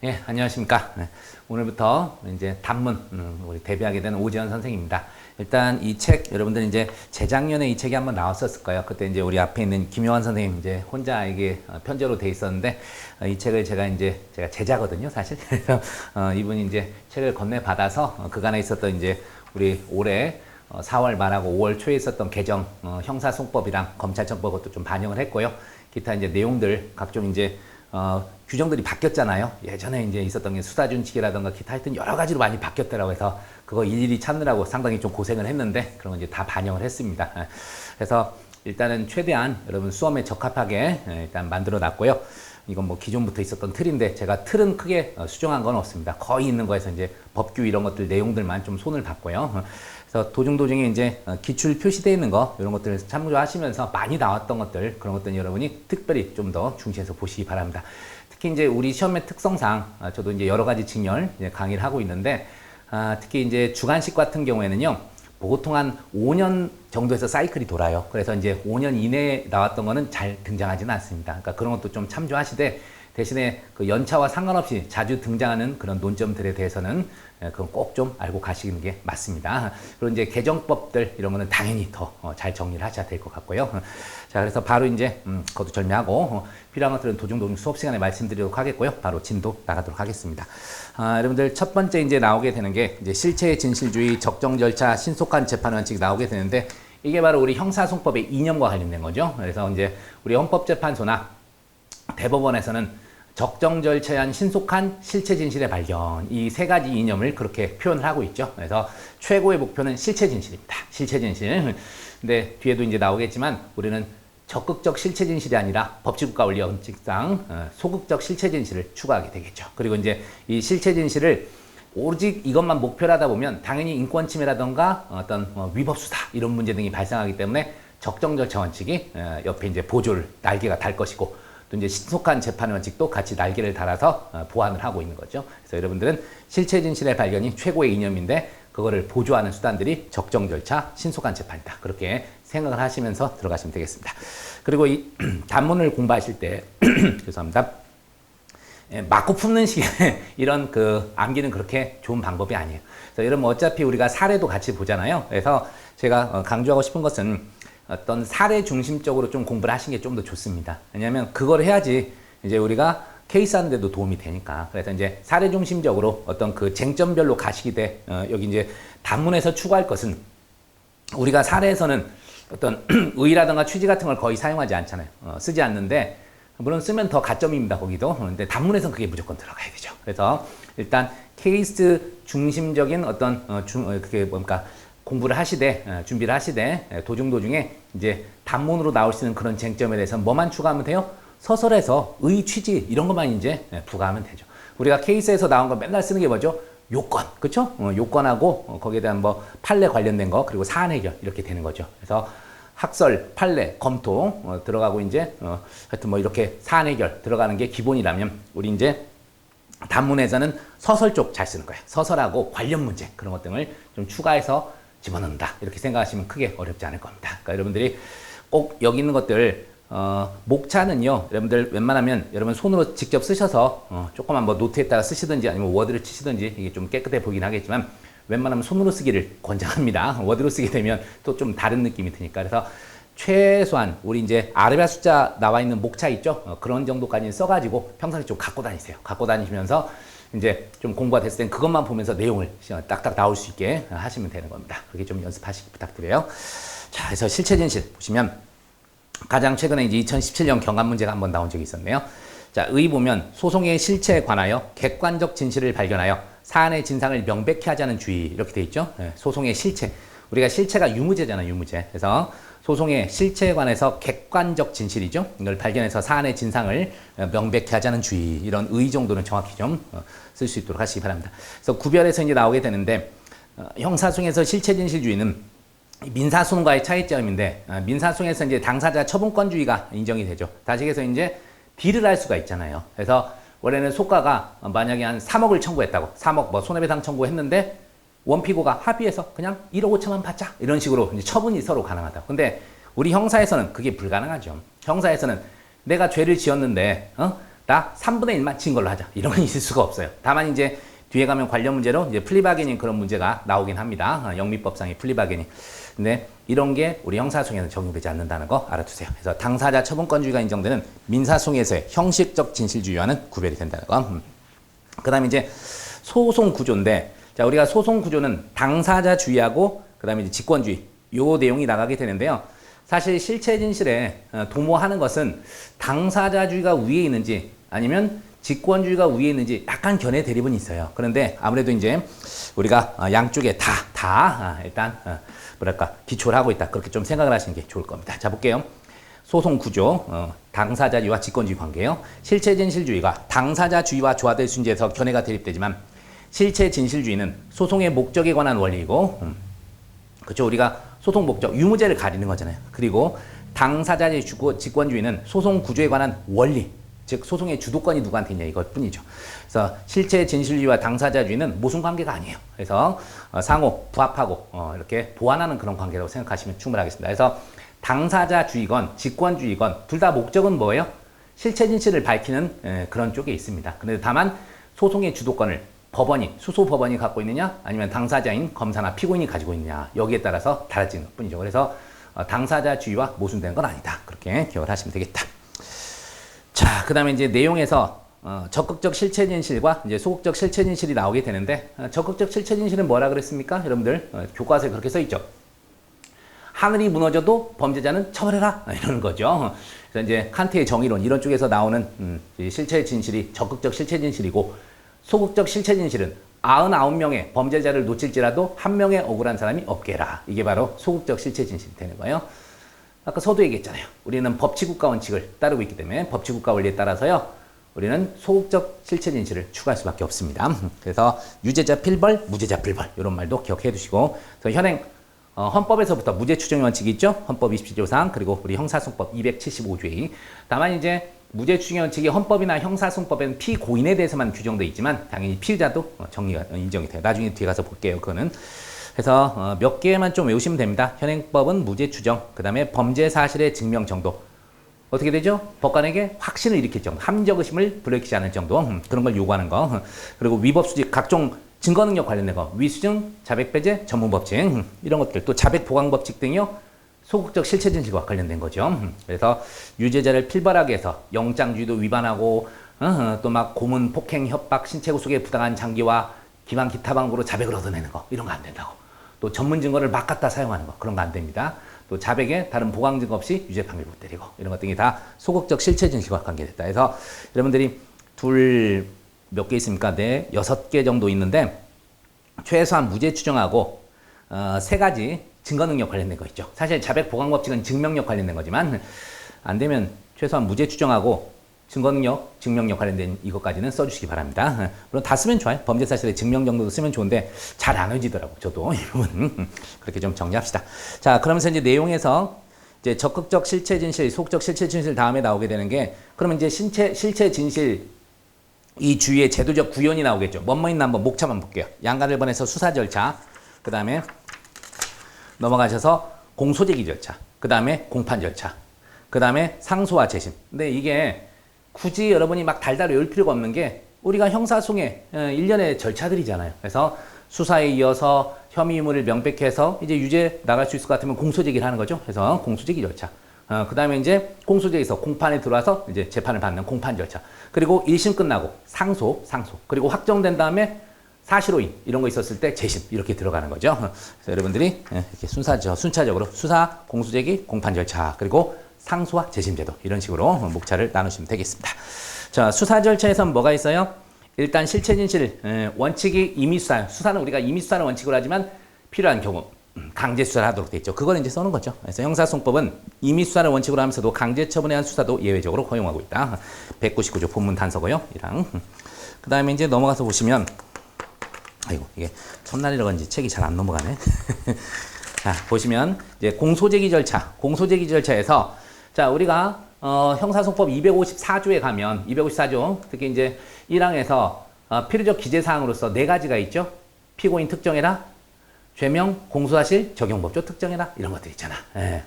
예, 안녕하십니까. 네, 오늘부터 이제 단문, 우리 데뷔하게 된 오지현 선생입니다. 일단 이 책, 여러분들 이제 재작년에 이 책이 한번 나왔었을 거예요. 그때 이제 우리 앞에 있는 김효환 선생님 이제 혼자 이게 편제로 돼 있었는데, 이 책을 제가 제자거든요, 사실. 그래서, 이분이 이제 책을 건네받아서 그간에 있었던 이제 우리 올해 4월 말하고 5월 초에 있었던 개정, 형사소송법이랑 검찰청법 것도 좀 반영을 했고요. 기타 이제 내용들, 각종 이제 규정들이 바뀌었잖아요. 예전에 이제 있었던 게 수사준칙이라던가 기타 하여튼 여러 가지로 많이 바뀌었더라고 해서 그거 일일이 찾느라고 상당히 좀 고생을 했는데 그런 거 이제 다 반영을 했습니다. 그래서 일단은 최대한 여러분 수험에 적합하게 일단 만들어 놨고요. 이건 뭐 기존부터 있었던 틀인데 제가 틀은 크게 수정한 건 없습니다. 거의 있는 거에서 이제 법규 이런 것들 내용들만 좀 손을 봤고요. 그래서 도중에 이제 기출 표시되어 있는 거 이런 것들 참조하시면서 많이 나왔던 것들 그런 것들은 여러분이 특별히 좀 더 중시해서 보시기 바랍니다. 특히 이제 우리 시험의 특성상 저도 이제 여러 가지 직렬 강의를 하고 있는데 특히 이제 주관식 같은 경우에는요. 보통 한 5년 정도에서 사이클이 돌아요. 그래서 이제 5년 이내에 나왔던 거는 잘 등장하지는 않습니다. 그러니까 그런 것도 좀 참조하시되 대신에 그 연차와 상관없이 자주 등장하는 그런 논점들에 대해서는 그건 꼭 좀 알고 가시는 게 맞습니다. 그리고 이제 개정법들 이런 거는 당연히 더 잘 정리를 하셔야 될 것 같고요. 자, 그래서 바로 이제 거두절미하고 필요한 것들은 도중 수업 시간에 말씀드리도록 하겠고요. 바로 진도 나가도록 하겠습니다. 여러분들 첫 번째 이제 나오게 되는 게 이제 실체 진실주의, 적정 절차, 신속한 재판 원칙이 나오게 되는데 이게 바로 우리 형사소송법의 이념과 관련된 거죠. 그래서 이제 우리 헌법재판소나 대법원에서는 적정 절차에 한 신속한 실체 진실의 발견 이 세 가지 이념을 그렇게 표현을 하고 있죠. 그래서 최고의 목표는 실체 진실입니다. 실체 진실. 근데 뒤에도 이제 나오겠지만 우리는 적극적 실체 진실이 아니라 법치국가 원리 원칙상 소극적 실체 진실을 추구하게 되겠죠. 그리고 이제 이 실체 진실을 오직 이것만 목표로 하다 보면 당연히 인권 침해라던가 어떤 위법 수사 이런 문제 등이 발생하기 때문에 적정 절차 원칙이 옆에 이제 보조를 날개가 달 것이고 또 이제 신속한 재판 원칙도 같이 날개를 달아서 보완을 하고 있는 거죠. 그래서 여러분들은 실체 진실의 발견이 최고의 이념인데 그거를 보조하는 수단들이 적정 절차, 신속한 재판이다. 그렇게 생각을 하시면서 들어가시면 되겠습니다. 그리고 이 단문을 공부하실 때 죄송합니다. 맞고 품는 시간에 이런 그 암기는 그렇게 좋은 방법이 아니에요. 그래서 여러분 어차피 우리가 사례도 같이 보잖아요. 그래서 제가 강조하고 싶은 것은 어떤 사례 중심적으로 좀 공부를 하시는 게 좀 더 좋습니다. 왜냐하면 그걸 해야지 이제 우리가 케이스 하는데도 도움이 되니까. 그래서 이제 사례 중심적으로 어떤 그 쟁점별로 가시게 돼. 여기 이제 단문에서 추구할 것은 우리가 사례에서는 어떤 의의라든가 취지 같은 걸 거의 사용하지 않잖아요. 쓰지 않는데 물론 쓰면 더 가점입니다. 거기도. 근데 단문에서는 그게 무조건 들어가야 되죠. 그래서 일단 케이스 중심적인 어떤 그게 뭡니까? 공부를 하시되 준비를 하시되 도중에 이제 단문으로 나올 수 있는 그런 쟁점에 대해서 뭐만 추가하면 돼요? 서술에서 의 취지 이런 것만 이제 부과하면 되죠. 우리가 케이스에서 나온 거 맨날 쓰는 게 뭐죠? 요건, 그렇죠? 요건하고 거기에 대한 뭐 판례 관련된 거 그리고 사안 해결 이렇게 되는 거죠. 그래서 학설, 판례, 검토 들어가고 이제 하여튼 뭐 이렇게 사안 해결 들어가는 게 기본이라면 우리 이제 단문에서는 서설 쪽 잘 쓰는 거예요. 서설하고 관련 문제 그런 것 등을 좀 추가해서 집어넣는다. 이렇게 생각하시면 크게 어렵지 않을 겁니다. 그러니까 여러분들이 꼭 여기 있는 것들 목차는요. 여러분들 웬만하면 여러분 손으로 직접 쓰셔서 조그만 뭐 노트에다가 쓰시든지 아니면 워드를 치시든지 이게 좀 깨끗해 보이긴 하겠지만 웬만하면 손으로 쓰기를 권장합니다. 워드로 쓰게 되면 또 좀 다른 느낌이 드니까. 그래서 최소한 우리 이제 아르바 숫자 나와 있는 목차 있죠. 그런 정도까지 써가지고 평상시 좀 갖고 다니세요. 갖고 다니시면서 이제 좀 공부가 됐을 땐 그것만 보면서 내용을 딱딱 나올 수 있게 하시면 되는 겁니다. 그렇게 좀 연습하시기 부탁드려요. 자, 그래서 실체 진실 보시면 가장 최근에 이제 2017년 경감 문제가 한번 나온 적이 있었네요. 자, 의 보면 소송의 실체에 관하여 객관적 진실을 발견하여 사안의 진상을 명백히 하자는 주의 이렇게 돼 있죠. 소송의 실체. 우리가 실체가 유무죄잖아요, 유무죄. 그래서 소송의 실체에 관해서 객관적 진실이죠. 이걸 발견해서 사안의 진상을 명백히 하자는 주의. 이런 의 정도는 정확히 좀 쓸 수 있도록 하시기 바랍니다. 그래서 구별해서 이제 나오게 되는데 형사소송에서 실체 진실주의는 민사소송과의 차이점인데 민사소송에서 이제 당사자 처분권주의가 인정이 되죠. 다시해서 이제 딜을 할 수가 있잖아요. 그래서 원래는 소가가 만약에 한 3억을 청구했다고 3억 뭐 손해배상 청구했는데 원피고가 합의해서 그냥 1억 5천만 받자 이런 식으로 이제 처분이 서로 가능하다. 근데 우리 형사에서는 그게 불가능하죠. 형사에서는 내가 죄를 지었는데 다 3분의 1만 진 걸로 하자. 이런 건 있을 수가 없어요. 다만 이제 뒤에 가면 관련 문제로 이제 플리바게닝 그런 문제가 나오긴 합니다. 영미법상의 플리바게닝. 근데 이런 게 우리 형사소송에는 적용되지 않는다는 거 알아두세요. 그래서 당사자 처분권주의가 인정되는 민사소송에서의 형식적 진실주의와는 구별이 된다는 거. 그 다음에 이제 소송 구조인데, 자, 우리가 소송 구조는 당사자주의하고 그 다음에 이제 직권주의, 요 내용이 나가게 되는데요. 사실 실체 진실에 도모하는 것은 당사자주의가 위에 있는지 아니면 직권주의가 위에 있는지 약간 견해 대립은 있어요. 그런데 아무래도 이제 우리가 양쪽에 다 일단 뭐랄까 기초를 하고 있다. 그렇게 좀 생각을 하시는 게 좋을 겁니다. 자, 볼게요. 소송 구조, 당사자주의와 직권주의 관계예요. 실체 진실주의가 당사자주의와 조화될 순지에서 견해가 대립되지만 실체 진실주의는 소송의 목적에 관한 원리이고, 그렇죠. 우리가 소송 목적, 유무죄를 가리는 거잖아요. 그리고 당사자의 직권주의는 소송 구조에 관한 원리, 즉 소송의 주도권이 누구한테 있냐 이것뿐이죠. 그래서 실체 진실주의와 당사자주의는 모순 관계가 아니에요. 그래서 상호 부합하고 이렇게 보완하는 그런 관계라고 생각하시면 충분하겠습니다. 그래서 당사자주의건 직권주의건 둘 다 목적은 뭐예요? 실체 진실을 밝히는 그런 쪽에 있습니다. 그런데 다만 소송의 주도권을 법원이, 수소 법원이 갖고 있느냐 아니면 당사자인 검사나 피고인이 가지고 있느냐 여기에 따라서 달라지는 것 뿐이죠. 그래서 당사자주의와 모순된 건 아니다. 그렇게 기억을 하시면 되겠다. 자, 그 다음에 이제 내용에서 적극적 실체 진실과 이제 소극적 실체 진실이 나오게 되는데, 적극적 실체 진실은 뭐라 그랬습니까? 여러분들 교과서에 그렇게 써 있죠. 하늘이 무너져도 범죄자는 처벌해라 이러는 거죠. 그래서 이제 칸트의 정의론 이런 쪽에서 나오는 실체 진실이 적극적 실체 진실이고, 소극적 실체 진실은 99명의 범죄자를 놓칠지라도 한 명의 억울한 사람이 없게 해라. 이게 바로 소극적 실체 진실이 되는 거예요. 아까 서도 얘기했잖아요. 우리는 법치국가 원칙을 따르고 있기 때문에 법치국가 원리에 따라서요. 우리는 소극적 실체 진실을 추구할 수밖에 없습니다. 그래서 유죄자 필벌, 무죄자 필벌 이런 말도 기억해 두시고, 그래서 현행 헌법에서부터 무죄 추정 원칙이 있죠. 헌법 27조상 그리고 우리 형사소송법 275조의. 다만 이제 무죄 추정 원칙이 헌법이나 형사소송법에는 피고인에 대해서만 규정되어 있지만 당연히 피의자도 정리가 인정이 돼요. 나중에 뒤에 가서 볼게요. 그거는. 그래서 몇 개만 좀 외우시면 됩니다. 현행법은 무죄 추정, 그 다음에 범죄 사실의 증명 정도. 어떻게 되죠? 법관에게 확신을 일으킬 정도, 함정 의심을 불러일으키지 않을 정도, 그런 걸 요구하는 거. 그리고 위법 수직, 각종 증거 능력 관련된 거, 위수증, 자백 배제, 전문 법칙 이런 것들, 또 자백 보강 법칙 등이요. 소극적 실체 진실과 관련된 거죠. 그래서 유죄자를 필벌하게 해서 영장주의도 위반하고 또 막 고문, 폭행, 협박, 신체 구속에 부당한 장기와 기반 기타 방법으로 자백을 얻어내는 거 이런 거 안 된다고. 또 전문 증거를 막 갖다 사용하는 거 그런 거 안 됩니다. 또 자백에 다른 보강 증거 없이 유죄 판결 못 때리고 이런 것 등이 다 소극적 실체 진실과 관계됐다. 그래서 여러분들이 몇 개 있습니까? 네, 6개 정도 있는데 최소한 무죄 추정하고 3가지 증거 능력 관련된 거 있죠. 사실 자백 보강 법칙은 증명력 관련된 거지만 안 되면 최소한 무죄 추정하고 증거 능력, 증명력 관련된 이것까지는 써주시기 바랍니다. 물론 다 쓰면 좋아요. 범죄 사실의 증명 정도도 쓰면 좋은데 잘 안 외워지더라고. 저도 이 부분 그렇게 좀 정리합시다. 자, 그러면서 이제 내용에서 이제 적극적 실체 진실, 소극적 실체 진실 다음에 나오게 되는 게, 그러면 이제 실체 진실 이 주위에 제도적 구현이 나오겠죠. 뭐뭐 있나 한번 목차만 볼게요. 양가를 번해서 수사 절차, 그 다음에 넘어가셔서 공소제기 절차, 그 다음에 공판 절차, 그 다음에 상소와 재심. 근데 이게 굳이 여러분이 막 달달 외울 필요가 없는 게 우리가 형사소송의 일련의 절차들이잖아요. 그래서 수사에 이어서 혐의 유무를 명백히 해서 이제 유죄 나갈 수 있을 것 같으면 공소제기를 하는 거죠. 그래서 공소제기 절차. 그 다음에 이제 공소제에서 공판에 들어와서 이제 재판을 받는 공판 절차. 그리고 1심 끝나고 상소. 그리고 확정된 다음에 사실호인 이런 거 있었을 때 재심 이렇게 들어가는 거죠. 그래서 여러분들이 이렇게 순차적으로 수사, 공소제기, 공판 절차, 그리고 상소와 재심제도 이런 식으로 목차를 나누시면 되겠습니다. 자, 수사 절차에서는 뭐가 있어요? 일단 실체 진실 원칙이 임의수사. 수사는 우리가 임의수사를 원칙으로 하지만 필요한 경우 강제 수사를 하도록 돼 있죠. 그걸 이제 써놓은 거죠. 그래서 형사소송법은 임의수사를 원칙으로 하면서도 강제 처분에 대한 수사도 예외적으로 허용하고 있다. 199조 본문 단서고요. 이랑 그 다음에 이제 넘어가서 보시면, 아이고 이게 첫날이라 그런지 책이 잘 안 넘어가네. 자, 보시면 이제 공소제기 절차에서 자, 우리가 형사소송법 254조에 가면 254조 특히 이제 1항에서 필요적 기재사항으로서 4가지가 있죠. 피고인 특정해라, 죄명, 공소사실, 적용법조 특정해라 이런 것들 있잖아.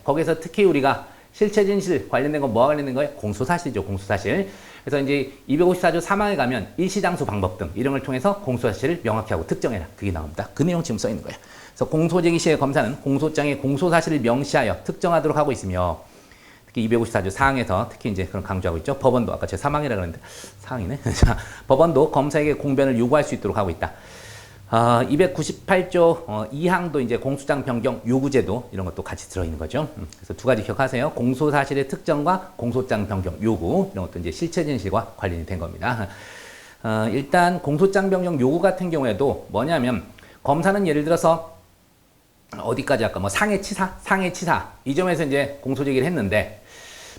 거기서 특히 우리가 실체 진실 관련된 건 뭐가 관련된 거예요? 공소사실이죠. 공소사실. 그래서 이제 254조 3항에 가면 일시장소 방법 등 이런 걸 통해서 공소 사실을 명확히 하고 특정해라. 그게 나옵니다. 그 내용 지금 써 있는 거예요. 그래서 공소 제기 시에 검사는 공소장에 공소 사실을 명시하여 특정하도록 하고 있으며 특히 254조 4항에서 특히 이제 그런 강조하고 있죠. 법원도 아까 제가 3항이라 그랬는데 4항이네. 자, 법원도 검사에게 공변을 요구할 수 있도록 하고 있다. 298조 2항도 이제 공소장 변경 요구제도 이런 것도 같이 들어있는 거죠. 그래서 두 가지 기억하세요. 공소 사실의 특정과 공소장 변경 요구 이런 것도 이제 실체 진실과 관련이 된 겁니다. 일단 공소장 변경 요구 같은 경우에도 뭐냐면 검사는 예를 들어서 어디까지 할까? 뭐 상해치사 이 점에서 이제 공소 제기를 했는데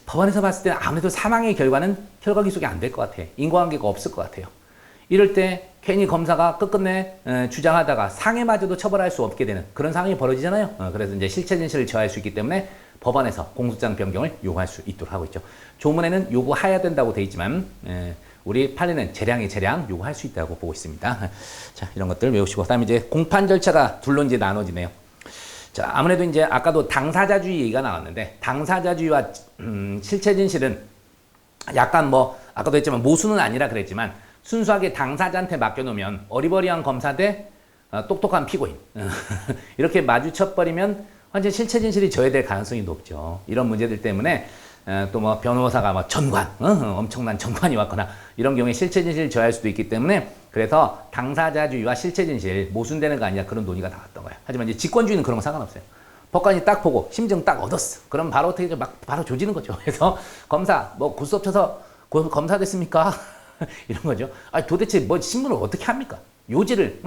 법원에서 봤을 때는 아무래도 사망의 결과는 결과 기속이 안 될 것 같아. 인과관계가 없을 것 같아요. 이럴 때 괜히 검사가 끝끝내 주장하다가 상해마저도 처벌할 수 없게 되는 그런 상황이 벌어지잖아요. 그래서 이제 실체 진실을 저해할 수 있기 때문에 법원에서 공소장 변경을 요구할 수 있도록 하고 있죠. 조문에는 요구해야 된다고 돼 있지만 우리 판례는 재량의 재량 요구할 수 있다고 보고 있습니다. 자, 이런 것들 외우시고 그다음에 이제 공판 절차가 둘로 이제 나눠지네요. 자, 아무래도 이제 아까도 당사자주의 얘기가 나왔는데 당사자주의와 실체 진실은 약간 뭐 아까도 했지만 모순은 아니라 그랬지만 순수하게 당사자한테 맡겨놓으면 어리버리한 검사 대 똑똑한 피고인 이렇게 마주쳐버리면 완전 실체 진실이 저해될 가능성이 높죠. 이런 문제들 때문에 또 뭐 변호사가 뭐 전관 엄청난 전관이 왔거나 이런 경우에 실체 진실을 저해할 수도 있기 때문에 그래서 당사자주의와 실체 진실 모순되는 거 아니냐 그런 논의가 나왔던 거예요. 하지만 이제 직권주의는 그런 거 상관없어요. 법관이 딱 보고 심증 딱 얻었어. 그럼 바로 어떻게 막 바로 조지는 거죠. 그래서 검사 뭐 구수업 쳐서 검사 됐습니까? 이런 거죠. 아니 도대체 뭐 신문을 어떻게 합니까? 요지를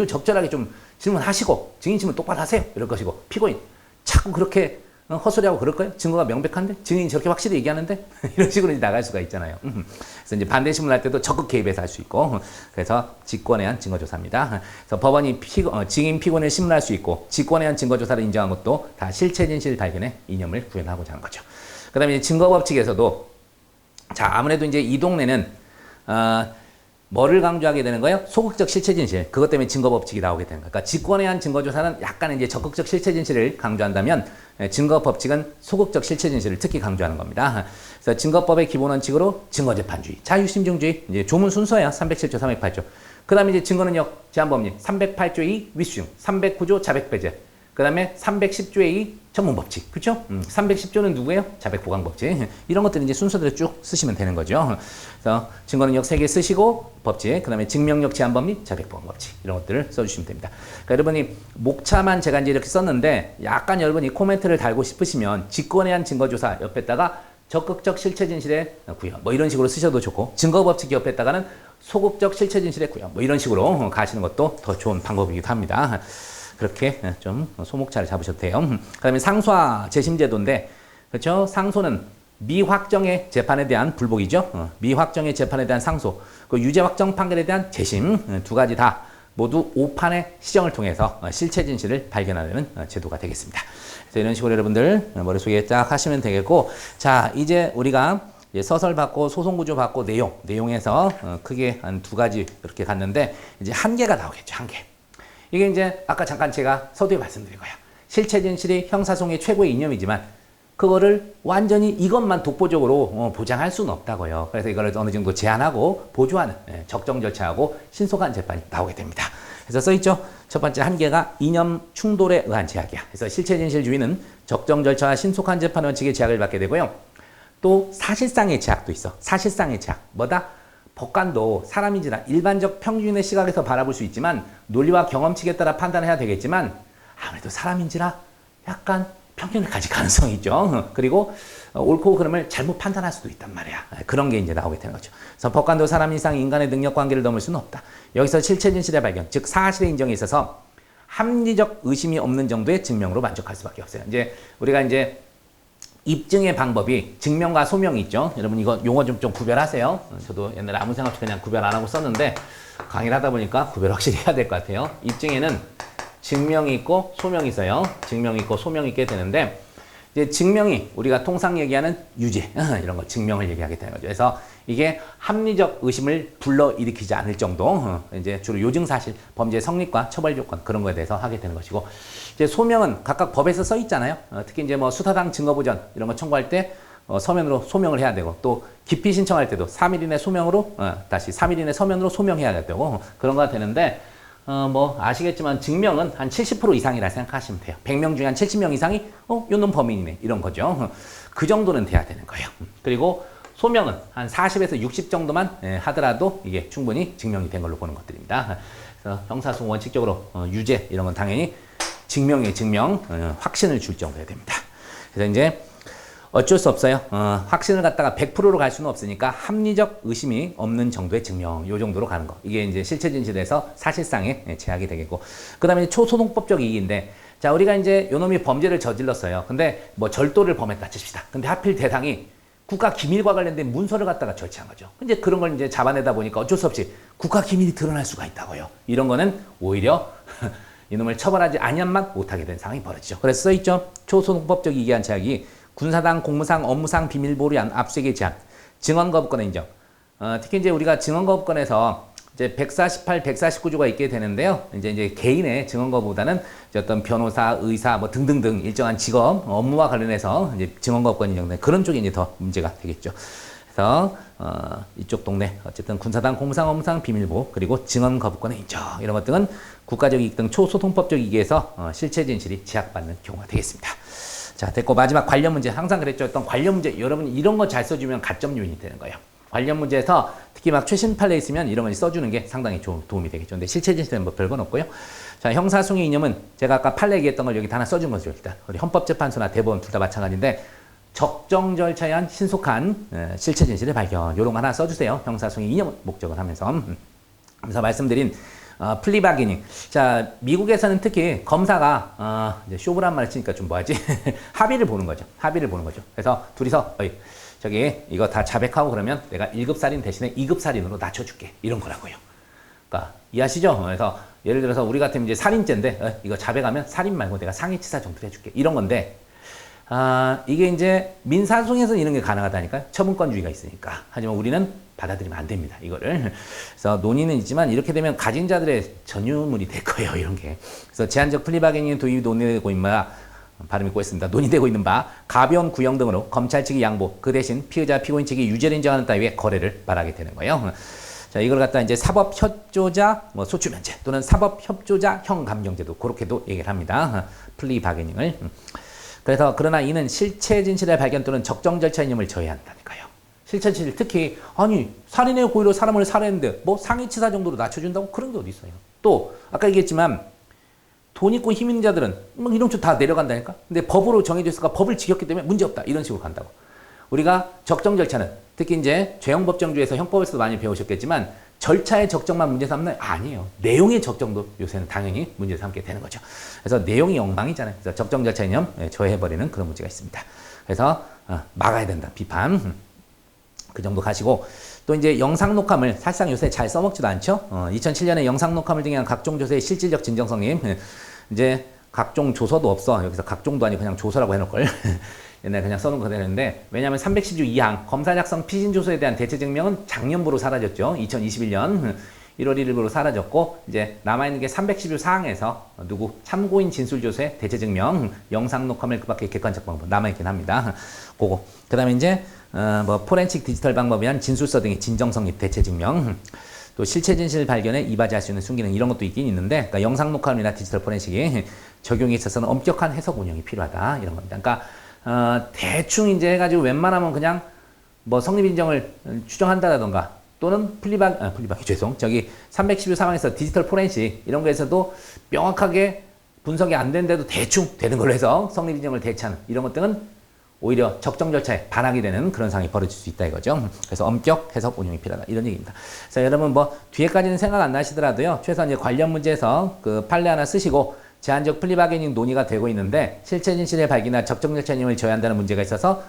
적절하게 좀 질문하시고 증인 질문 똑바로 하세요. 이럴 것이고 피고인 자꾸 그렇게 헛소리하고 그럴까요? 증거가 명백한데? 증인이 저렇게 확실히 얘기하는데? 이런 식으로 이제 나갈 수가 있잖아요. 그래서 이제 반대 신문을 할 때도 적극 개입해서 할 수 있고 그래서 직권에 의한 증거조사입니다. 그래서 법원이 증인 피고인을 신문할 수 있고 직권에 의한 증거조사를 인정한 것도 다 실체 진실 발견에 이념을 구현하고자 하는 거죠. 그 다음에 증거법칙에서도 자 아무래도 이제 이 동네는 뭐를 강조하게 되는 거예요? 소극적 실체 진실. 그것 때문에 증거법칙이 나오게 되는 거예요. 그러니까 직권에 의한 증거조사는 약간 이제 적극적 실체 진실을 강조한다면 증거법칙은 소극적 실체 진실을 특히 강조하는 겁니다. 그래서 증거법의 기본 원칙으로 증거재판주의, 자유심증주의, 이제 조문 순서야 307조, 308조. 그 다음에 이제 증거능력 제한법리 308조 2 위수용, 309조 자백배제. 그 다음에 310조의 2 전문법칙. 그쵸? 310조는 누구예요? 자백보강법칙. 이런 것들은 이제 순서대로 쭉 쓰시면 되는 거죠. 그래서 증거능력 3개 쓰시고 법칙, 그 다음에 증명력 제한법리, 자백보강법칙. 이런 것들을 써주시면 됩니다. 그러니까 여러분이 목차만 제가 이제 이렇게 썼는데 약간 여러분이 코멘트를 달고 싶으시면 직권에 의한 증거조사 옆에다가 적극적 실체 진실의 구현. 뭐 이런 식으로 쓰셔도 좋고 증거법칙 옆에다가는 소극적 실체 진실의 구현. 뭐 이런 식으로 가시는 것도 더 좋은 방법이기도 합니다. 그렇게 좀 소목차를 잡으셔도 돼요. 그 다음에 상소와 재심제도인데, 그렇죠? 상소는 미확정의 재판에 대한 불복이죠. 미확정의 재판에 대한 상소, 그 유죄 확정 판결에 대한 재심 두 가지 다 모두 5판의 시정을 통해서 실체 진실을 발견하는 제도가 되겠습니다. 그래서 이런 식으로 여러분들 머릿속에 딱 하시면 되겠고, 자 이제 우리가 서설 받고 소송 구조 받고 내용에서 크게 한 두 가지 이렇게 갔는데 이제 한 개가 나오겠죠. 한 개. 이게 이제 아까 잠깐 제가 서두에 말씀드린 거예요. 실체 진실이 형사소송의 최고의 이념이지만 그거를 완전히 이것만 독보적으로 보장할 수는 없다고요. 그래서 이거를 어느 정도 제한하고 보조하는 적정 절차하고 신속한 재판이 나오게 됩니다. 그래서 써있죠. 첫 번째 한계가 이념 충돌에 의한 제약이야. 그래서 실체 진실주의는 적정 절차와 신속한 재판 원칙의 제약을 받게 되고요. 또 사실상의 제약도 있어. 사실상의 제약. 뭐다? 법관도 사람인지라 일반적 평균의 시각에서 바라볼 수 있지만 논리와 경험칙에 따라 판단해야 되겠지만 아무래도 사람인지라 약간 편견을 가질 가능성이 있죠. 그리고 옳고 그름을 잘못 판단할 수도 있단 말이야. 그런 게 이제 나오게 되는 거죠. 그래서 법관도 사람 이상 인간의 능력 관계를 넘을 수는 없다. 여기서 실체 진실의 발견, 즉 사실의 인정에 있어서 합리적 의심이 없는 정도의 증명으로 만족할 수밖에 없어요. 이제 우리가 이제 입증의 방법이 증명과 소명이 있죠. 여러분 이거 용어 좀 구별하세요. 저도 옛날에 아무 생각 없이 그냥 구별 안 하고 썼는데 강의를 하다 보니까 구별 확실히 해야 될 것 같아요. 입증에는 증명이 있고 소명이 있어요. 증명이 있고 소명이 있게 되는데 이제 증명이 우리가 통상 얘기하는 유죄 이런 거 증명을 얘기하게 되는 거죠. 그래서 이게 합리적 의심을 불러일으키지 않을 정도 이제 주로 요증 사실, 범죄 성립과 처벌 조건 그런 거에 대해서 하게 되는 것이고 이제 소명은 각각 법에서 써 있잖아요. 특히 이제 뭐 수사당 증거보전 이런 거 청구할 때 서면으로 소명을 해야 되고 또 기피 신청할 때도 3일 이내 소명으로 다시 3일 이내 서면으로 소명해야 되고 그런 거가 되는데 뭐 아시겠지만 증명은 한 70% 이상이라 생각하시면 돼요. 100명 중에 한 70명 이상이 요놈 범인이네 이런 거죠. 그 정도는 돼야 되는 거예요. 그리고 소명은 한 40에서 60 정도만 하더라도 이게 충분히 증명이 된 걸로 보는 것들입니다. 그래서 형사소송 원칙적으로 유죄 이런 건 당연히 증명의 증명 확신을 줄 정도여야 됩니다. 그래서 이제 어쩔 수 없어요. 확신을 갖다가 100%로 갈 수는 없으니까 합리적 의심이 없는 정도의 증명, 요 정도로 가는 거. 이게 이제 실체 진실에서 사실상의 제약이 되겠고. 그 다음에 초소송법적 이익인데, 자, 우리가 이제 요 놈이 범죄를 저질렀어요. 근데 뭐 절도를 범했다 칩시다. 근데 하필 대상이 국가 기밀과 관련된 문서를 갖다가 절취한 거죠. 이제 그런 걸 이제 잡아내다 보니까 어쩔 수 없이 국가 기밀이 드러날 수가 있다고요. 이런 거는 오히려 이놈을 처벌하지 아니한만 못하게 된 상황이 벌어지죠. 그래서 써있죠. 초소송법적 이익한 제약이 군사상, 공무상, 업무상 비밀보호 압수수색의 제한, 증언거부권의 인정. 특히 이제 우리가 증언거부권에서 이제 148, 149조가 있게 되는데요. 이제 개인의 증언거부보다는 어떤 변호사, 의사 뭐 등등등 일정한 직업, 업무와 관련해서 이제 증언거부권 인정된 그런 쪽이 이제 더 문제가 되겠죠. 그래서 이쪽 동네 어쨌든 군사상, 공무상, 업무상 비밀보호 그리고 증언거부권의 인정 이런 것들은 국가적 이익 등 초소송법적 이익에서 실체 진실이 제약받는 경우가 되겠습니다. 자, 됐고 마지막 관련 문제. 항상 그랬죠. 어떤 관련 문제 여러분 이런 거 잘 써주면 가점 요인이 되는 거예요. 관련 문제에서 특히 막 최신 판례 있으면 이런 걸 써주는 게 상당히 도움이 되겠죠. 근데 실체 진실은 뭐 별건 없고요. 자, 형사소송의 이념은 제가 아까 판례 얘기했던 걸 여기 다 하나 써준 거죠. 일단 우리 헌법재판소나 대법원 둘 다 마찬가지인데 적정 절차에 한 신속한 실체 진실의 발견 요런 거 하나 써주세요. 형사소송의 이념 목적을 하면서 그래서 말씀드린 플리바기닝. 자, 미국에서는 특히 검사가 이제 쇼부란 말을 치니까 좀 뭐하지? 합의를 보는 거죠. 합의를 보는 거죠. 그래서 둘이서 저기 이거 다 자백하고 그러면 내가 1급 살인 대신에 2급 살인으로 낮춰줄게. 이런 거라고요. 그러니까 이해하시죠? 그래서 예를 들어서 우리 같으면 이제 살인죄인데 이거 자백하면 살인 말고 내가 상해치사 정도로 해줄게. 이런 건데 이게 이제 민사소송에서는 이런 게 가능하다니까요. 처분권주의가 있으니까. 하지만 우리는 받아들이면 안 됩니다. 이거를. 그래서 논의는 있지만 이렇게 되면 가진 자들의 전유물이 될 거예요. 이런 게. 그래서 제한적 플리바게닝 도입이 논의되고 있는 바 발음이 꼬였습니다. 논의되고 있는 바 가벼운 구형 등으로 검찰 측이 양보 그 대신 피의자 피고인 측이 유죄를 인정하는 따위의 거래를 말하게 되는 거예요. 자, 이걸 갖다 이제 사법협조자 소추면제 또는 사법협조자 형감경제도 그렇게도 얘기를 합니다. 플리바게닝을. 그래서 그러나 이는 실체 진실의 발견 또는 적정 절차 이념을 저해야 한다니까요. 실체 진실 특히 아니 살인의 고의로 사람을 살해했는데 뭐 상해치사 정도로 낮춰준다고 그런 게 어디 있어요. 또 아까 얘기했지만 돈 있고 힘 있는 자들은 뭐 이런 쪽 다 내려간다니까. 근데 법으로 정해져 있으니까 법을 지켰기 때문에 문제 없다 이런 식으로 간다고. 우리가 적정 절차는 특히 이제 죄형법정주에서 형법에서도 많이 배우셨겠지만 절차의 적정만 문제 삼는 아니에요. 내용의 적정도 요새는 당연히 문제 삼게 되는 거죠. 그래서 내용이 엉망이잖아요. 그래서 적정 절차 이념 저해버리는 그런 문제가 있습니다. 그래서 막아야 된다. 비판. 그 정도 가시고 또 이제 영상 녹화물 사실상 요새 잘 써먹지도 않죠. 2007년에 영상 녹화물 등에 한 각종 조서의 실질적 진정성임 이제 각종 조서도 없어. 여기서 각종도 아니고 그냥 조서라고 해놓을 걸. 옛날에 그냥 써놓은 거 되는데 왜냐하면 310조 2항 검사 작성 피신 조서에 대한 대체 증명은 작년부로 사라졌죠. 2021년 1월 1일부로 사라졌고 이제 남아있는 게 310조 4항에서 누구 참고인 진술 조서의 대체 증명 영상 녹화물 그밖에 객관적 방법 남아있긴 합니다. 그거 그 다음에 이제 뭐 포렌식 디지털 방법에 의한 진술서 등의 진정성립 대체 증명 또 실체 진실 발견에 이바지할 수 있는 순기능 이런 것도 있긴 있는데 그러니까 영상 녹화물이나 디지털 포렌식이 적용에 있어서는 엄격한 해석 운영이 필요하다 이런 겁니다. 그러니까 대충 이제 해가지고 웬만하면 그냥 뭐 성립 인정을 추정한다라던가 또는 플리바기 죄송 저기 312 상황에서 디지털 포렌식 이런 거에서도 명확하게 분석이 안 되는데도 대충 되는 걸로 해서 성립 인정을 대체하는 이런 것들은 오히려 적정 절차에 반하게 되는 그런 상황이 벌어질 수 있다 이거죠. 그래서 엄격 해석 운용이 필요하다 이런 얘기입니다. 그래서 여러분 뭐 뒤에까지는 생각 안 나시더라도요. 최소한 이제 관련 문제에서 그 판례 하나 쓰시고 제한적 플리바게닝 논의가 되고 있는데 실체 진실의 발견이나 적정 절차임을 저해한다는 문제가 있어서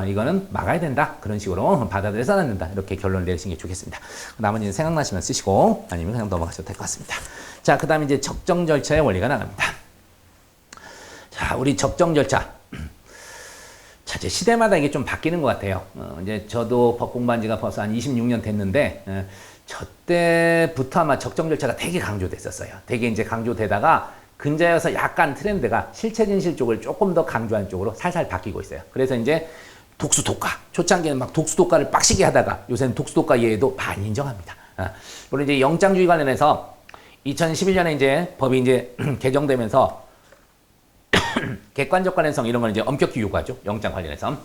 이거는 막아야 된다 그런 식으로 받아들여서는 안 된다 이렇게 결론을 내리시는 게 좋겠습니다. 나머지는 생각나시면 쓰시고 아니면 그냥 넘어가셔도 될 것 같습니다. 자, 그 다음에 이제 적정 절차의 원리가 나갑니다. 자, 우리 적정 절차. 자, 이제 시대마다 이게 좀 바뀌는 것 같아요. 이제 저도 법 공부한 지가 벌써 한 26년 됐는데, 저 때부터 아마 적정 절차가 되게 강조됐었어요. 되게 이제 강조되다가 근자여서 약간 트렌드가 실체 진실 쪽을 조금 더 강조하는 쪽으로 살살 바뀌고 있어요. 그래서 이제 독수독가. 초창기에는 막 독수독가를 빡시게 하다가 요새는 독수독가 이해도 많이 인정합니다. 물론 이제 영장주의 관련해서 2011년에 이제 법이 이제 개정되면서 객관적 관련성 이런 걸 이제 엄격히 요구하죠. 영장 관련해서.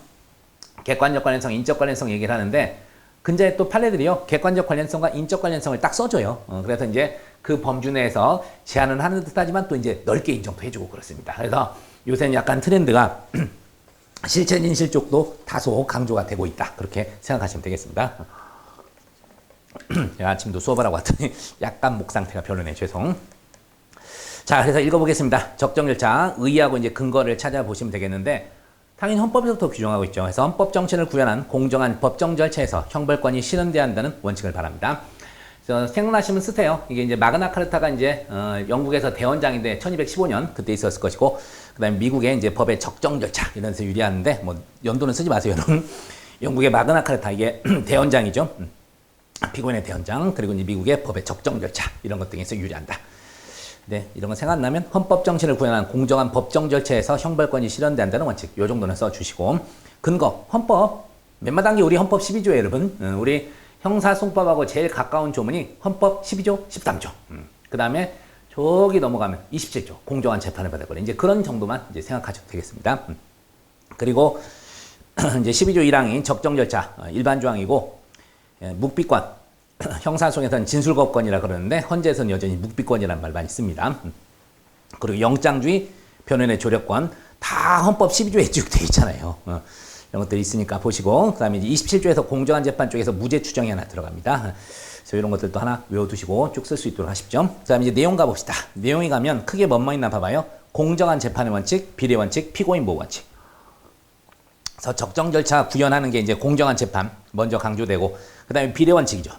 객관적 관련성, 인적 관련성 얘기를 하는데 근자에 또 판례들이요. 객관적 관련성과 인적 관련성을 딱 써줘요. 그래서 이제 그 범주 내에서 제한은 하는 듯하지만 또 이제 넓게 인정도 해주고 그렇습니다. 그래서 요새는 약간 트렌드가 실체 진실 쪽도 다소 강조가 되고 있다. 그렇게 생각하시면 되겠습니다. 제가 아침도 수업을 하고 왔더니 약간 목 상태가 별로네. 죄송. 자, 그래서 읽어보겠습니다. 적정 절차, 의의하고 이제 근거를 찾아보시면 되겠는데 당연히 헌법에서부터 규정하고 있죠. 그래서 헌법 정신을 구현한 공정한 법정 절차에서 형벌권이 실현돼야 한다는 원칙을 바랍니다. 그래서 생각나시면 쓰세요. 이게 이제 마그나 카르타가 이제 영국에서 대헌장인데 1215년 그때 있었을 것이고 그다음에 미국의 이제 법의 적정 절차 이런 데서 유리하는데 뭐 연도는 쓰지 마세요. 여러분. 영국의 마그나 카르타 이게 대헌장이죠. 피고인의 대헌장 그리고 이제 미국의 법의 적정 절차 이런 것 등에서 유리한다. 네, 이런 거 생각나면 헌법 정신을 구현한 공정한 법정 절차에서 형벌권이 실현된다는 원칙 요 정도는 써주시고 근거 헌법 몇마 단계 우리 헌법 12조에 여러분 우리 형사소송법하고 제일 가까운 조문이 헌법 12조 13조 그 다음에 저기 넘어가면 27조 공정한 재판을 받을 거래 이제 그런 정도만 이제 생각하셔도 되겠습니다. 그리고 이제 12조 1항이 적정 절차 일반 조항이고 묵비권 형사소송에서는 진술거부권이라 그러는데 헌재에서는 여전히 묵비권이라는 말 많이 씁니다. 그리고 영장주의, 변호인의 조력권 다 헌법 12조에 쭉 돼 있잖아요. 이런 것들이 있으니까 보시고 그 다음에 27조에서 공정한 재판 쪽에서 무죄 추정이 하나 들어갑니다. 그래서 이런 것들도 하나 외워두시고 쭉 쓸 수 있도록 하십시오. 그 다음에 이제 내용 가봅시다. 내용이 가면 크게 뭐뭐 있나 봐봐요. 공정한 재판의 원칙, 비례 원칙, 피고인 보호 원칙. 그래서 적정 절차 구현하는 게 이제 공정한 재판 먼저 강조되고 그 다음에 비례 원칙이죠.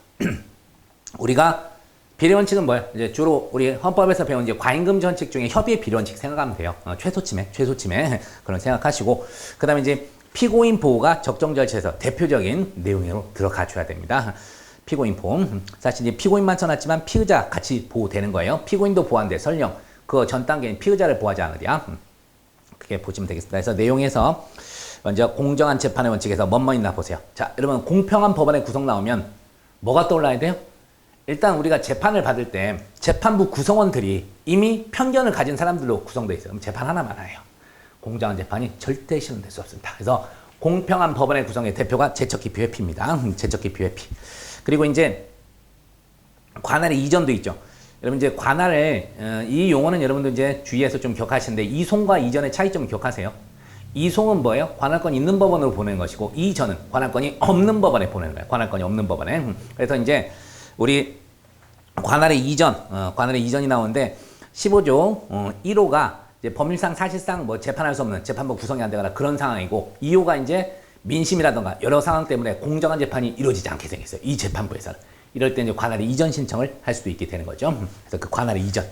우리가 비례 원칙은 뭐예요? 이제 주로 우리 헌법에서 배운 이제 과잉금지 원칙 중에 협의의 비례 원칙 생각하면 돼요. 최소침해 그런 생각하시고 그 다음에 이제 피고인 보호가 적정 절차에서 대표적인 내용으로 들어가줘야 됩니다. 피고인 보호. 사실 이제 피고인만 써놨지만 피의자 같이 보호되는 거예요. 피고인도 보호한대 설령 그 전 단계는 피의자를 보호하지 않으랴. 그렇게 보시면 되겠습니다. 그래서 내용에서 먼저 공정한 재판의 원칙에서 뭐뭐 있나 보세요. 자, 여러분 공평한 법원의 구성 나오면 뭐가 떠올라야 돼요? 일단 우리가 재판을 받을 때 재판부 구성원들이 이미 편견을 가진 사람들로 구성되어 있어요. 그럼 재판 하나만 해요. 공정한 재판이 절대 실현될 수 없습니다. 그래서 공평한 법원의 구성의 대표가 제척기피 회피입니다. 제척기피 회피. 그리고 이제 관할의 이전도 있죠. 여러분 이제 관할을 이 용어는 여러분들 이제 주의해서 좀 기억하시는데 이송과 이전의 차이점을 기억하세요. 이송은 뭐예요? 관할권이 있는 법원으로 보내는 것이고 이전은 관할권이 없는 법원에 보내는 거예요. 관할권이 없는 법원에. 그래서 이제 우리 관할의 이전, 관할의 이전이 나오는데 15조 1호가 이제 법률상 사실상 뭐 재판할 수 없는 재판부 구성이 안 되거나 그런 상황이고 2호가 이제 민심이라던가 여러 상황 때문에 공정한 재판이 이루어지지 않게 생겼어요. 이 재판부에서는. 이럴 때 이제 관할의 이전 신청을 할 수도 있게 되는 거죠. 그래서 그 관할의 이전.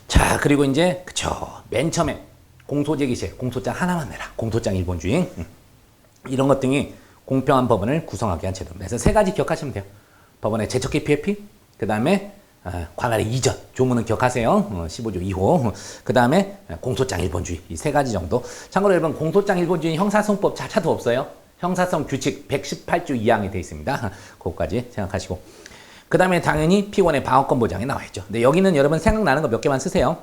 자, 그리고 이제 그쵸. 맨 처음에 공소제기 시에 공소장 하나만 내라. 공소장 일본주의. 이런 것 등이 공평한 법원을 구성하게 한 제도입니다. 그래서 세 가지 기억하시면 돼요. 법원의 제척기피 회피, 그 다음에 관할의 이전, 조문은 기억하세요. 15조 2호. 그 다음에 공소장 일본주의. 이 세 가지 정도. 참고로 여러분 공소장 일본주의 형사소송법 자체도 없어요. 형사소송 규칙 118조 2항이 되어 있습니다. 그것까지 생각하시고. 그 다음에 당연히 피고인의 방어권 보장이 나와 있죠. 근데 여기는 여러분 생각나는 거 몇 개만 쓰세요.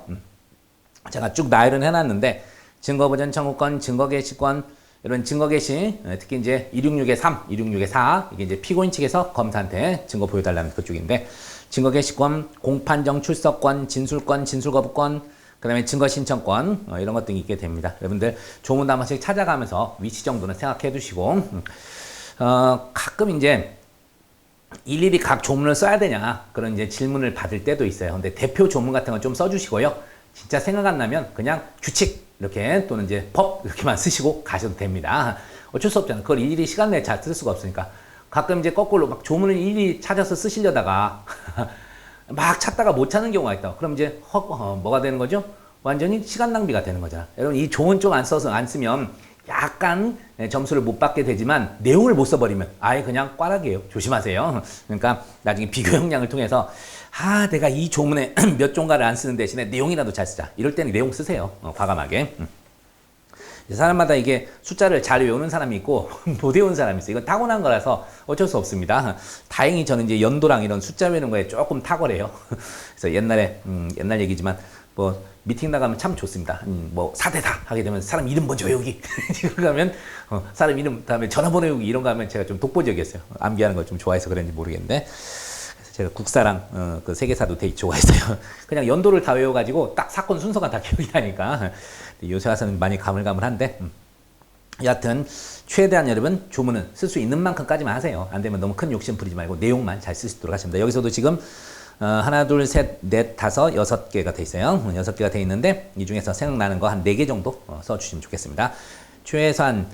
제가 쭉 나열은 해놨는데 증거보전 청구권, 증거개시권, 이런 증거개시, 특히 이제 266의 3, 266의 4 이게 이제 피고인 측에서 검사한테 증거 보여달라는 그쪽인데 증거개시권, 공판정 출석권, 진술권, 진술거부권, 그 다음에 증거신청권 이런 것 등이 있게 됩니다. 여러분들 조문도 한 번씩 찾아가면서 위치 정도는 생각해 두시고 가끔 이제 일일이 각 조문을 써야 되냐 그런 이제 질문을 받을 때도 있어요. 근데 대표 조문 같은 건 좀 써주시고요. 진짜 생각 안 나면 그냥 규칙 이렇게 또는 이제 법 이렇게만 쓰시고 가셔도 됩니다. 어쩔 수 없잖아요. 그걸 일일이 시간 내에 잘 쓸 수가 없으니까. 가끔 이제 거꾸로 막 조문을 일일이 찾아서 쓰시려다가 막 찾다가 못 찾는 경우가 있다. 그럼 이제 뭐가 되는 거죠? 완전히 시간 낭비가 되는 거잖아. 여러분 이 조문 쪽 안 쓰면 약간 점수를 못 받게 되지만 내용을 못 써버리면 아예 그냥 꽈락이에요. 조심하세요. 그러니까 나중에 비교 형량을 통해서 내가 이 조문에 몇 종가를 안 쓰는 대신에 내용이라도 잘 쓰자. 이럴 때는 내용 쓰세요. 과감하게. 사람마다 이게 숫자를 잘 외우는 사람이 있고 못 외우는 사람이 있어요. 이건 타고난 거라서 어쩔 수 없습니다. 다행히 저는 이제 연도랑 이런 숫자 외우는 거에 조금 탁월해요. 그래서 옛날에 옛날 얘기지만 뭐 미팅 나가면 참 좋습니다. 뭐 4대다 하게 되면 사람 이름 먼저 외우기 이런 거 하면 사람 이름 다음에 전화번호 외우기 이런 거 하면 제가 좀 독보적이었어요. 암기하는 걸 좀 좋아해서 그런지 모르겠는데 그래서 제가 국사랑 그 세계사도 되게 좋아했어요. 그냥 연도를 다 외워가지고 딱 사건 순서가 다 기억이 나니까 요새 와서는 많이 가물가물한데 여하튼 최대한 여러분 조문은 쓸 수 있는 만큼까지만 하세요. 안 되면 너무 큰 욕심 부리지 말고 내용만 잘 쓸 수 있도록 하십니다. 여기서도 지금 하나, 둘, 셋, 넷, 다섯, 6개가 돼 있어요. 6개가 돼 있는데 이 중에서 생각나는 거 한 4개 정도 써주시면 좋겠습니다. 최소한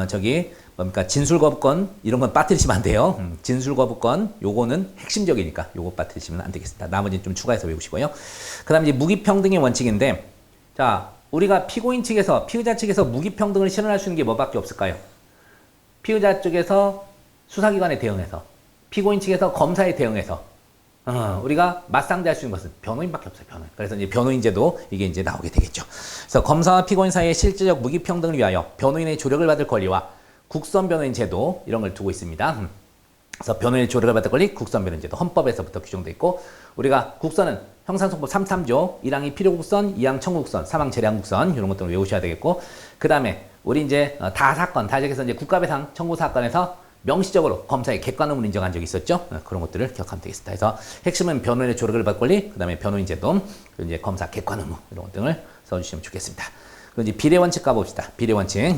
저기 뭡니까 진술거부권 이런 건 빠뜨리시면 안 돼요. 진술거부권 요거는 핵심적이니까 요거 빠뜨리시면 안 되겠습니다. 나머지는 좀 추가해서 외우시고요. 그 다음 이제 무기평등의 원칙인데 자 우리가 피고인 측에서 피의자 측에서 무기평등을 실현할 수 있는 게 뭐밖에 없을까요? 피의자 쪽에서 수사기관에 대응해서 피고인 측에서 검사에 대응해서 우리가 맞상대할 수 있는 것은 변호인밖에 없어요. 변호인. 그래서 이제 변호인제도 이게 이제 나오게 되겠죠. 그래서 검사와 피고인 사이의 실질적 무기평등을 위하여 변호인의 조력을 받을 권리와 국선 변호인 제도 이런 걸 두고 있습니다. 그래서 변호인의 조력을 받을 권리, 국선 변호인 제도 헌법에서부터 규정돼 있고 우리가 국선은 형사소송법 33조 1항이 필요국선, 2항 청구국선, 3항 재량국선 이런 것들을 외우셔야 되겠고 그 다음에 우리 이제 다 사건, 다적에서 이제 국가배상 청구 사건에서 명시적으로 검사의 객관 의무를 인정한 적이 있었죠. 그런 것들을 기억하면 되겠습니다. 그래서 핵심은 변호인의 조력을 받을 권리, 그 다음에 변호인 제도, 그리고 이제 검사 객관 의무 이런 것들을 써주시면 좋겠습니다. 그리고 이제 비례 원칙 가봅시다. 비례 원칙.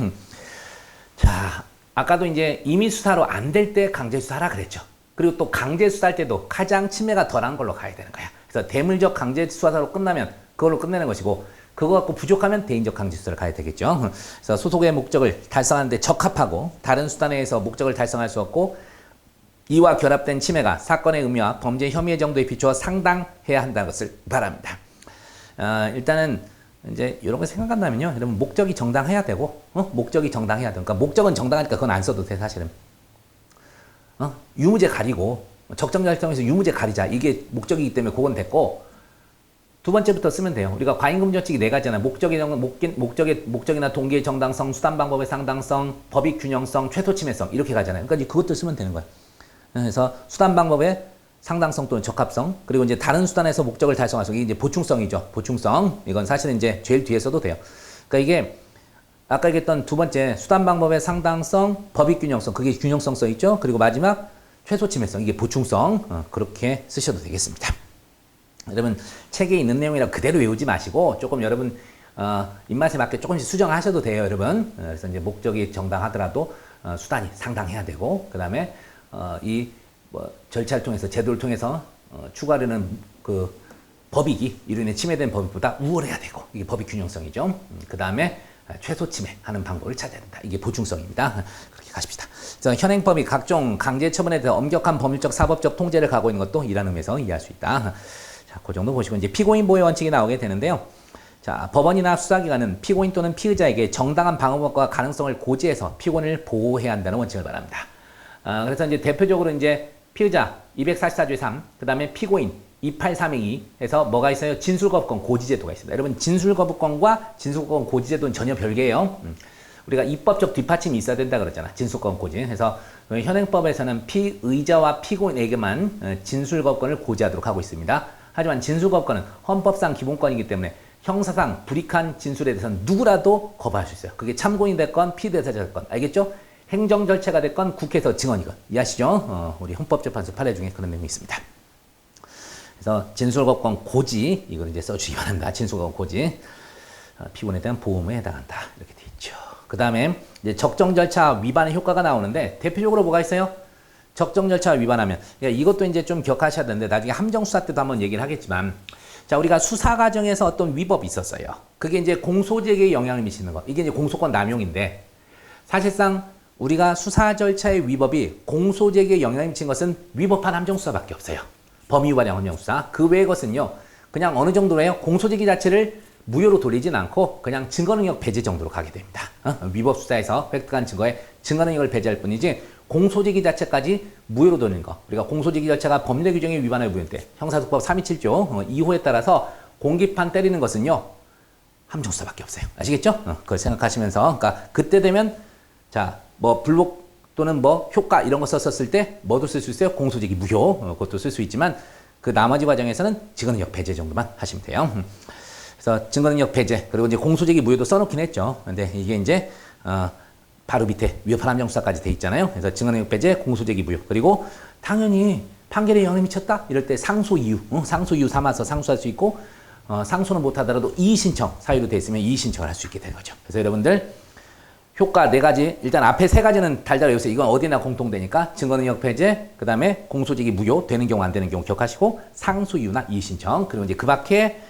자, 아까도 이제 임의 수사로 안 될 때 강제 수사하라 그랬죠. 그리고 또 강제 수사할 때도 가장 침해가 덜한 걸로 가야 되는 거야. 그래서 대물적 강제 수사로 끝나면 그걸로 끝내는 것이고. 그거 갖고 부족하면 대인적 강제 수사를 가야 되겠죠. 그래서 소속의 목적을 달성하는 데 적합하고 다른 수단에 의해서 목적을 달성할 수 없고 이와 결합된 침해가 사건의 의미와 범죄 혐의의 정도에 비추어 상당해야 한다는 것을 바랍니다. 일단은 이제 이런 거 생각한다면요. 여러분 목적이 정당해야 되고 목적이 정당해야 되고 그러니까 목적은 정당하니까 그건 안 써도 돼 사실은. 유무죄 가리고 적정절정에서 유무죄 가리자. 이게 목적이기 때문에 그건 됐고 두 번째부터 쓰면 돼요. 우리가 과잉금전칙이 4가지잖아요. 목적이나 동기의 정당성, 수단 방법의 상당성, 법익 균형성, 최소 침해성 이렇게 가잖아요. 그러니까 그것도 쓰면 되는 거예요. 그래서 수단 방법의 상당성 또는 적합성 그리고 이제 다른 수단에서 목적을 달성할 수 이게 이제 보충성이죠. 보충성 이건 사실은 이제 제일 뒤에 써도 돼요. 그러니까 이게 아까 얘기했던 두 번째 수단 방법의 상당성, 법익 균형성 그게 균형성 써 있죠. 그리고 마지막 최소 침해성 이게 보충성 그렇게 쓰셔도 되겠습니다. 여러분 책에 있는 내용이라 그대로 외우지 마시고 조금 여러분 입맛에 맞게 조금씩 수정하셔도 돼요, 여러분. 그래서 이제 목적이 정당하더라도 수단이 상당해야 되고 그 다음에 이 뭐 절차를 통해서 제도를 통해서 추가되는 그 법익이 이로 인해 침해된 법익보다 우월해야 되고 이게 법익 균형성이죠. 그 다음에 최소 침해하는 방법을 찾아야 된다. 이게 보충성입니다. 그렇게 가십시다. 그래서 현행법이 각종 강제 처분에 대해 엄격한 법률적 사법적 통제를 가하고 있는 것도 이라는 의미에서 이해할 수 있다. 자, 그 정도 보시고 이제 피고인 보호 원칙이 나오게 되는데요. 자, 법원이나 수사기관은 피고인 또는 피의자에게 정당한 방어권과 가능성을 고지해서 피고인을 보호해야 한다는 원칙을 말합니다. 그래서 이제 대표적으로 이제 피의자 244조의 3, 그 다음에 피고인 283의 2에서 뭐가 있어요? 진술거부권 고지제도가 있습니다. 여러분 진술거부권과 진술거부권 고지제도는 전혀 별개예요. 우리가 입법적 뒷받침이 있어야 된다 그랬잖아. 진술거부권 고지. 그래서 현행법에서는 피의자와 피고인에게만 진술거부권을 고지하도록 하고 있습니다. 하지만 진술거부권은 헌법상 기본권이기 때문에 형사상 불이익한 진술에 대해서는 누구라도 거부할 수 있어요. 그게 참고인이 됐건 피의자가 됐건 알겠죠? 행정 절차가 됐건 국회에서 증언이건 이해하시죠? 우리 헌법재판소 판례 중에 그런 내용이 있습니다. 그래서 진술거부권 고지 이걸 이제 써주시기 바랍니다. 진술거부권 고지 피고인에 대한 보험에 해당한다 이렇게 돼 있죠. 그 다음에 이제 적정 절차 위반의 효과가 나오는데 대표적으로 뭐가 있어요? 적정 절차 위반하면 그러니까 이것도 이제 좀 기억하셔야 되는데 나중에 함정수사 때도 한번 얘기를 하겠지만 자 우리가 수사 과정에서 어떤 위법이 있었어요. 그게 이제 공소제기에 영향을 미치는 거 이게 이제 공소권 남용인데 사실상 우리가 수사 절차의 위법이 공소제기에 영향을 미친 것은 위법한 함정수사밖에 없어요. 범위위반형 함정수사 그 외의 것은요 그냥 어느 정도로 해요. 공소제기 자체를 무효로 돌리진 않고 그냥 증거능력 배제 정도로 가게 됩니다. 위법수사에서 획득한 증거에 증거능력을 배제할 뿐이지 공소제기 자체까지 무효로 돌리는 거. 우리가 공소제기 절차가 법률 규정에 위반할 부분인데 형사소법 327조 2호에 따라서 공기판 때리는 것은요. 함정수사밖에 없어요. 아시겠죠? 그걸 생각하시면서 그러니까 그때 되면 자, 뭐 불복 또는 뭐 효과 이런 거 썼었을 때 뭐도 쓸 수 있어요? 공소제기 무효 그것도 쓸 수 있지만 그 나머지 과정에서는 증거능력 배제 정도만 하시면 돼요. 그래서 증거능력 배제 그리고 이제 공소제기 무효도 써놓긴 했죠. 근데 이게 이제 바로 밑에 위협한 함정수사까지 돼 있잖아요. 그래서 증거능력 배제, 공소제기 무효 그리고 당연히 판결에 영향이 미쳤다 이럴 때 상소 이유, 상소 이유 삼아서 상소할 수 있고 상소는 못하더라도 이의 신청 사유로 돼 있으면 이의 신청을 할 수 있게 되는 거죠. 그래서 여러분들 효과 4가지 일단 앞에 3가지는 달달 외우세요. 이건 어디나 공통되니까 증거능력 배제 그 다음에 공소제기 무효 되는 경우 안 되는 경우 기억하시고 상소 이유나 이의 신청 그리고 이제 그 밖에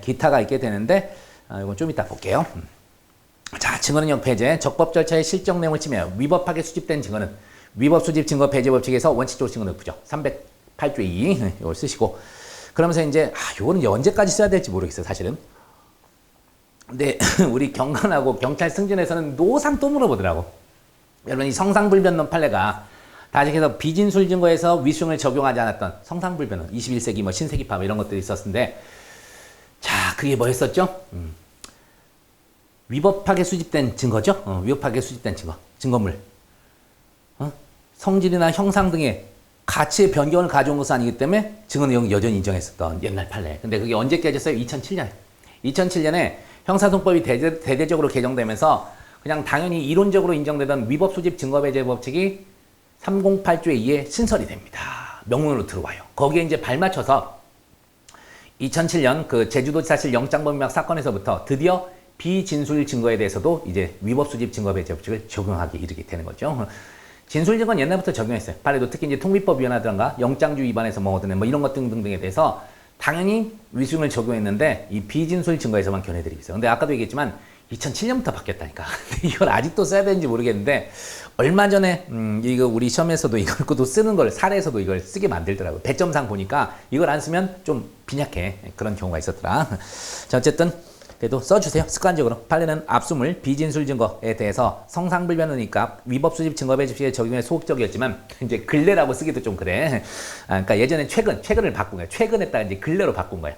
기타가 있게 되는데 이건 좀 이따 볼게요. 자, 증거능력 배제 적법 절차의 실적 내용을 치며 위법하게 수집된 증거는 위법 수집 증거 배제 법칙에서 원칙적으로 증거능력 부정 308조 2 이걸 쓰시고 그러면서 이제 이거는 이제 언제까지 써야 될지 모르겠어요 사실은. 근데 우리 경관하고 경찰 승진에서는 노상 또 물어보더라고. 여러분 이 성상불변론 판례가 다시해서 비진술 증거에서 위수형을 적용하지 않았던 성상불변론 21세기 뭐 신세기파 뭐 이런 것들이 있었는데 자 그게 뭐였었죠? 위법하게 수집된 증거죠. 위법하게 수집된 증거물. 성질이나 형상 등의 가치의 변경을 가져온 것은 아니기 때문에 증거 내용을 여전히 인정했었던 옛날 판례. 근데 그게 언제 깨졌어요? 2007년에. 2007년에 형사소송법이 대대적으로 개정되면서 그냥 당연히 이론적으로 인정되던 위법 수집 증거 배제 법칙이 308조의 2에 신설이 됩니다. 명문으로 들어와요. 거기에 이제 발맞춰서 2007년 그 제주도지사실 영장범위막 사건에서부터 드디어 비진술 증거에 대해서도 이제 위법 수집 증거 배제 법칙을 적용하기 이르게 되는 거죠. 진술 증거는 옛날부터 적용했어요. 판례도 특히 이제 통비법 위반하든가 영장주 위반해서 뭐 이런 것 등등등에 대해서 당연히 위수형을 적용했는데 이 비진술 증거에서만 견해들이 있어요. 근데 아까도 얘기했지만 2007년부터 바뀌었다니까. 근데 이걸 아직도 써야 되는지 모르겠는데 얼마 전에 이거 우리 시험에서도 이걸 쓰는 걸 사례에서도 이걸 쓰게 만들더라고요. 배점상 보니까 이걸 안 쓰면 좀 빈약해. 그런 경우가 있었더라. 자, 어쨌든 그래도 써주세요. 습관적으로. 판례는 압수물, 비진술 증거에 대해서 성상불변이니까 위법 수집 증거 배제에 적용에 소극적이었지만 이제 근래라고 쓰기도 좀 그래. 그러니까 예전에 최근을 바꾼 거야. 최근에다가 이제 근래로 바꾼 거야.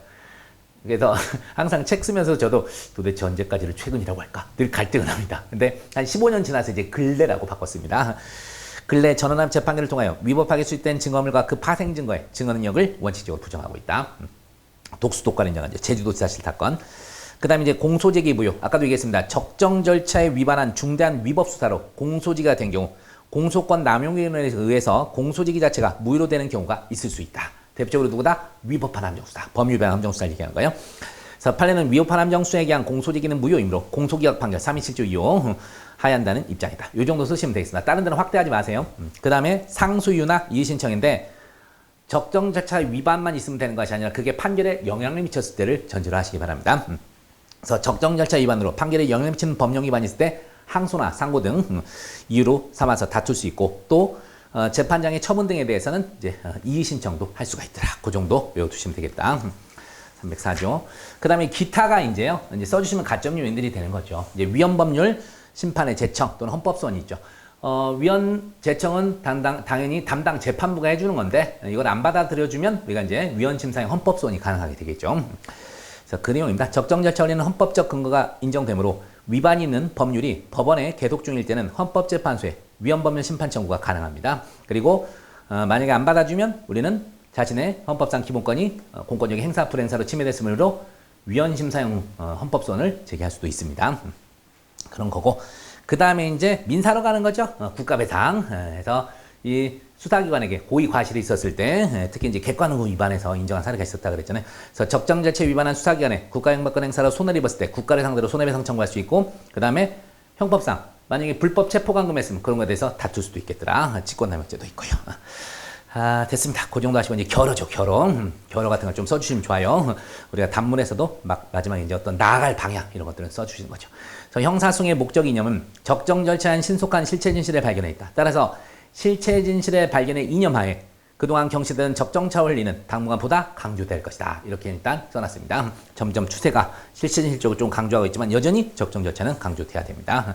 그래서 항상 책 쓰면서 저도 도대체 언제까지를 최근이라고 할까 늘 갈등을 합니다. 근데 한 15년 지나서 이제 근래라고 바꿨습니다. 근래 전원합 재판결을 통하여 위법하게 수집된 증거물과 그 파생 증거의 증거 능력을 원칙적으로 부정하고 있다. 독수독관 인정한 제주도지사실 사건. 그 다음에 이제 공소제기 무효. 아까도 얘기했습니다. 적정 절차에 위반한 중대한 위법 수사로 공소지가 된 경우 공소권 남용에 의해서 공소지기 자체가 무효로 되는 경우가 있을 수 있다. 대표적으로 누구다? 위법한 함정수사. 법위반 함정수사를 얘기하는 거예요. 그래서 판례는 위법한 함정수사에 의한 공소지기는 무효이므로 공소기각 판결 327조 2호 하한다는 입장이다. 이 정도 쓰시면 되겠습니다. 다른 데는 확대하지 마세요. 그 다음에 상수유나 이의신청인데 적정 절차 위반만 있으면 되는 것이 아니라 그게 판결에 영향을 미쳤을 때를 전제로 하시기 바랍니다. 그래서 적정 절차 위반으로 판결에 영향을 미치는 법령 위반이 있을 때 항소나 상고 등 이유로 삼아서 다툴 수 있고 또 재판장의 처분 등에 대해서는 이제 이의 신청도 할 수가 있더라. 그 정도 외워두시면 되겠다. 304조. 그 다음에 기타가 이제 써주시면 가점 요인들이 되는 거죠. 이제 위헌법률 심판의 제청 또는 헌법소원이 있죠. 위헌 제청은 당연히 담당 재판부가 해주는 건데 이걸 안 받아들여주면 우리가 이제 위헌 심사의 헌법소원이 가능하게 되겠죠. 그래서 그 내용입니다. 적정 절차 원리는 헌법적 근거가 인정되므로 위반이 있는 법률이 법원에 계속 중일 때는 헌법재판소에 위헌법률 심판 청구가 가능합니다. 그리고 만약에 안 받아주면 우리는 자신의 헌법상 기본권이 공권력의 행사 불행사로 침해됐으므로 위헌 심사용 헌법소원을 제기할 수도 있습니다. 그런 거고 그 다음에 이제 민사로 가는 거죠. 국가배상. 그래서 이 수사기관에게 고의 과실이 있었을 때 특히 이제 객관의무 위반해서 인정한 사례가 있었다 그랬잖아요. 그래서 적정 절차에 위반한 수사기관에 국가행방권 행사로 손해를 입었을 때 국가를 상대로 손해배상 청구할 수 있고 그 다음에 형법상 만약에 불법 체포감금했으면 그런 거에 대해서 다툴 수도 있겠더라. 직권남용죄도 있고요. 됐습니다. 그 정도 하시고 이제 결어죠. 결어 같은 걸 좀 써주시면 좋아요. 우리가 단문에서도 마지막에 이제 어떤 나아갈 방향 이런 것들은 써주시는 거죠. 그래서 형사소송의 목적 이념은 적정 절차한 신속한 실체 진실을 발견해 있다. 따라서 실체 진실의 발견의 이념하에 그동안 경시되는 적정차 원리는 당분간보다 강조될 것이다. 이렇게 일단 써놨습니다. 점점 추세가 실체 진실 쪽을 좀 강조하고 있지만 여전히 적정 절차는 강조돼야 됩니다.